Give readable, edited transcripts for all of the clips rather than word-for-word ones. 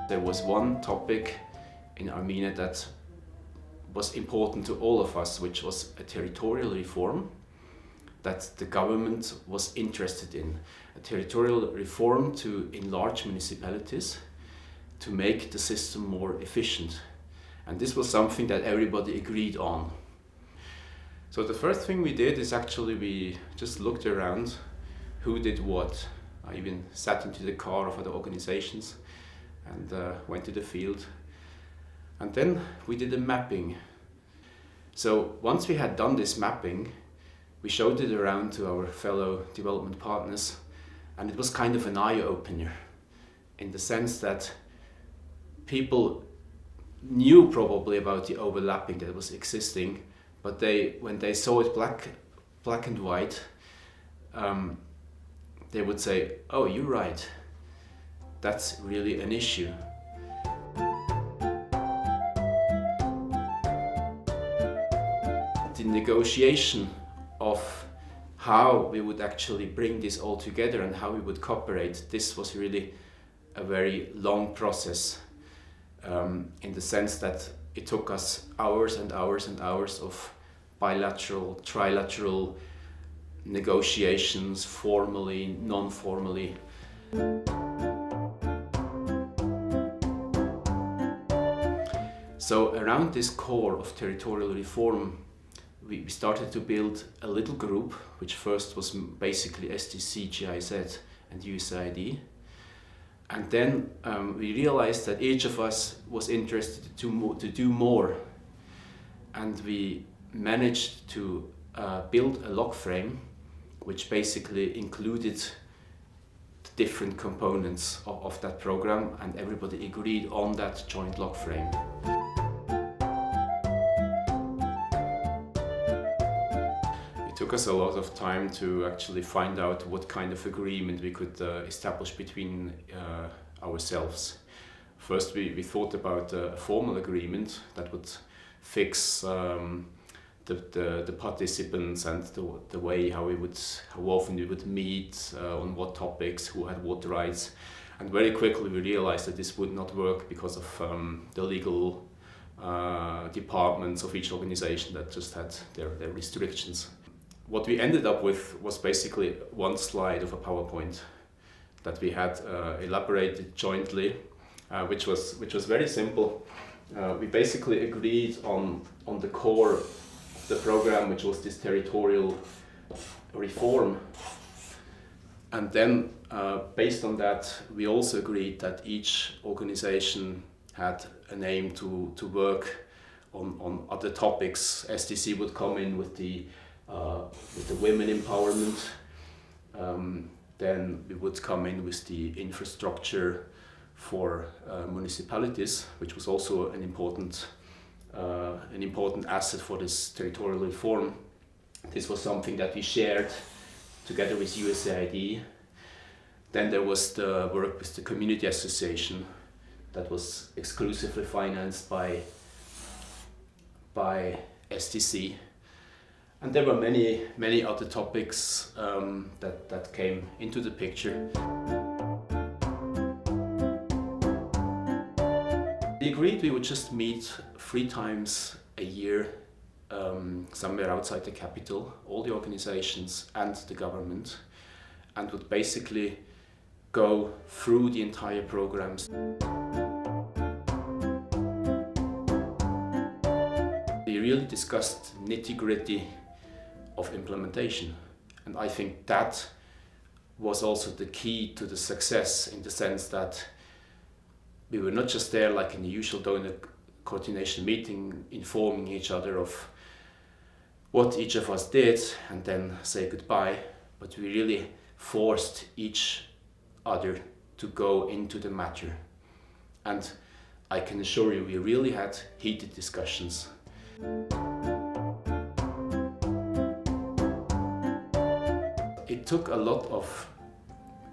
There was one topic in Armenia that was important to all of us, which was a territorial reform that the government was interested in. A territorial reform to enlarge municipalities, to make the system more efficient. And this was something that everybody agreed on. So the first thing we did is actually we just looked around who did what. I even sat into the car of other organizations and went to the field. And then we did a mapping. So once we had done this mapping, we showed it around to our fellow development partners, and it was kind of an eye-opener in the sense that people knew probably about the overlapping that was existing, but when they saw it black and white, they would say, "Oh, you're right, that's really an issue." The negotiation of how we would actually bring this all together and how we would cooperate, this was really a very long process, in the sense that it took us hours and hours and hours of bilateral, trilateral negotiations, formally, non-formally. So around this core of territorial reform, we started to build a little group, which first was basically SDC, GIZ and USAID. And then we realized that each of us was interested to do more. And we managed to build a log frame, which basically included the different components of that program, and everybody agreed on that joint log frame. It took us a lot of time to actually find out what kind of agreement we could establish between ourselves. First, we thought about a formal agreement that would fix the participants and the way how often we would meet, on what topics, who had what rights. And very quickly we realized that this would not work because of the legal departments of each organization that just had their restrictions. What we ended up with was basically one slide of a PowerPoint that we had elaborated jointly, which was very simple. We basically agreed on the core of the program, which was this territorial reform. And then based on that, we also agreed that each organization had an aim to work on other topics. SDC would come in with the women empowerment. Then we would come in with the infrastructure for municipalities, which was also an important asset for this territorial reform. This was something that we shared together with USAID. Then there was the work with the community association that was exclusively financed by SDC. And there were many other topics that came into the picture. We agreed we would just meet 3 times a year, somewhere outside the capital, all the organizations and the government, and would basically go through the entire programs. We really discussed nitty-gritty of implementation, and I think that was also the key to the success, in the sense that we were not just there like in the usual donor coordination meeting, informing each other of what each of us did and then say goodbye, but we really forced each other to go into the matter. And I can assure you, we really had heated discussions. It took a lot of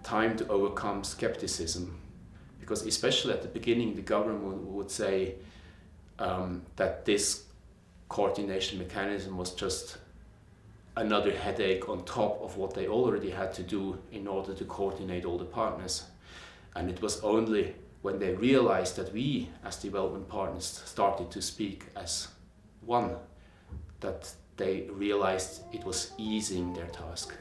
time to overcome skepticism, because especially at the beginning the government would say that this coordination mechanism was just another headache on top of what they already had to do in order to coordinate all the partners. And it was only when they realized that we, as development partners, started to speak as one, that they realized it was easing their task.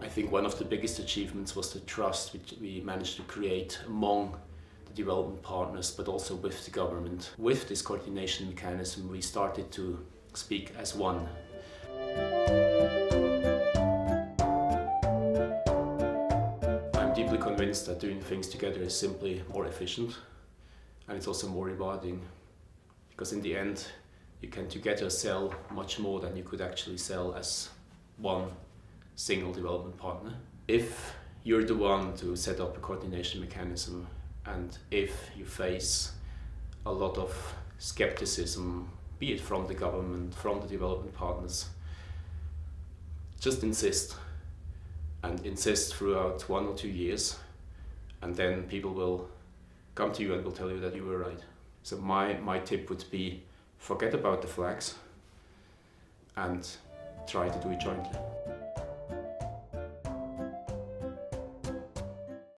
I think one of the biggest achievements was the trust which we managed to create among the development partners, but also with the government. With this coordination mechanism, we started to speak as one. I'm deeply convinced that doing things together is simply more efficient, and it's also more rewarding, because in the end you can together sell much more than you could actually sell as one single development partner. If you're the one to set up a coordination mechanism, and if you face a lot of skepticism, be it from the government, from the development partners, just insist, and insist throughout 1 or 2 years, and then people will come to you and will tell you that you were right. So my tip would be, forget about the flags and try to do it jointly.